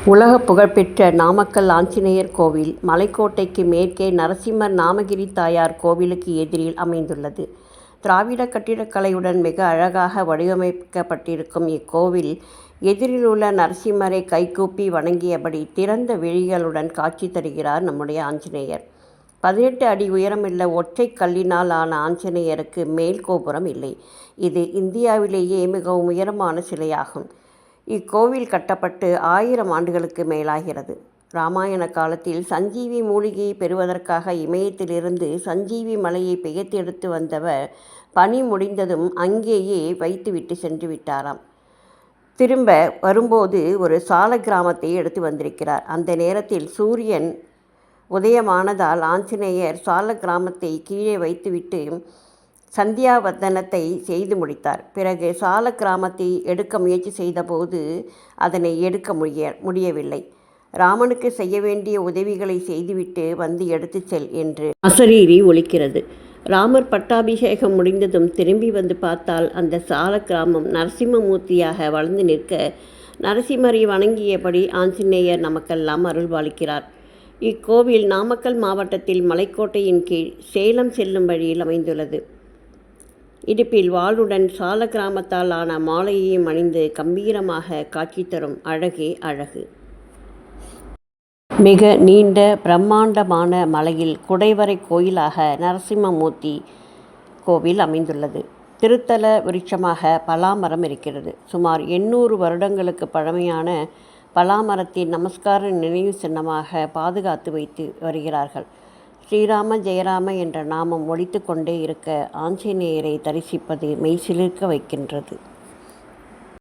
உலக புகழ்பெற்ற நாமக்கல் ஆஞ்சநேயர் கோவில் மலைக்கோட்டைக்கு மேற்கே நரசிம்மர் நாமகிரி தாயார் கோவிலுக்கு எதிரில் அமைந்துள்ளது. திராவிட கட்டிடக்கலையுடன் மிக அழகாக வடிவமைக்கப்பட்டிருக்கும் இக்கோவில் எதிரிலுள்ள நரசிம்மரை கைகூப்பி வணங்கியபடி திறந்த விழிகளுடன் காட்சி தருகிறார் நம்முடைய ஆஞ்சநேயர். 18 அடி உயரமுள்ள ஒற்றை கல்லினால் ஆன ஆஞ்சநேயருக்கு மேல் கோபுரம் இல்லை. இது இந்தியாவிலேயே மிகவும் உயரமான சிலையாகும். இக்கோவில் கட்டப்பட்டு 1000 ஆண்டுகளுக்கு மேலாகிறது. இராமாயண காலத்தில் சஞ்சீவி மூலிகையை பெறுவதற்காக இமயத்திலிருந்து சஞ்சீவி மலையை பெயர்த்தெடுத்து வந்தவர் பணி முடிந்ததும் அங்கேயே வைத்துவிட்டு சென்று விட்டாராம். திரும்ப வரும்போது ஒரு சால கிராமத்தை எடுத்து வந்திருக்கிறார். அந்த நேரத்தில் சூரியன் உதயமானதால் ஆஞ்சநேயர் சால கிராமத்தை கீழே வைத்துவிட்டு சந்தியாவந்தனத்தை செய்து முடித்தார். பிறகு சால கிராமத்தை எடுக்க முயற்சி செய்தபோது அதனை எடுக்க முடியவில்லை. ராமனுக்கு செய்ய வேண்டிய உதவிகளை செய்துவிட்டு வந்து எடுத்துச் செல் என்று அசரீரி ஒலிக்கிறது. ராமர் பட்டாபிஷேகம் முடிந்ததும் திரும்பி வந்து பார்த்தால் அந்த சால கிராமம் நரசிம்மமூர்த்தியாக வளர்ந்து நிற்க நரசிம்மரை வணங்கியபடி ஆஞ்சநேயர் நமக்கெல்லாம் அருள்பாலிக்கிறார். இக்கோவில் நாமக்கல் மாவட்டத்தில் மலைக்கோட்டையின் கீழ் சேலம் செல்லும் வழியில் அமைந்துள்ளது. இடுப்பில் வாளுடன் சால கிராமத்தால் ஆன மாலையையும் அணிந்து கம்பீரமாக காட்சி தரும் அழகே அழகு. மிக நீண்ட பிரம்மாண்டமான மலையில் குடைவரை கோயிலாக நரசிம்மமூர்த்தி கோவில் அமைந்துள்ளது. திருத்தல விருட்சமாக பலாமரம் இருக்கிறது. சுமார் 800 வருடங்களுக்கு பழமையான பலாமரத்தின் நமஸ்கார நினைவு சின்னமாக பாதுகாத்து வைத்து வருகிறார்கள். ஸ்ரீராம ஜெயராம என்ற நாமம் ஒலித்து கொண்டே இருக்க ஆஞ்சநேயரை தரிசிப்பது மெய்சிலிர்க்க வைக்கின்றது.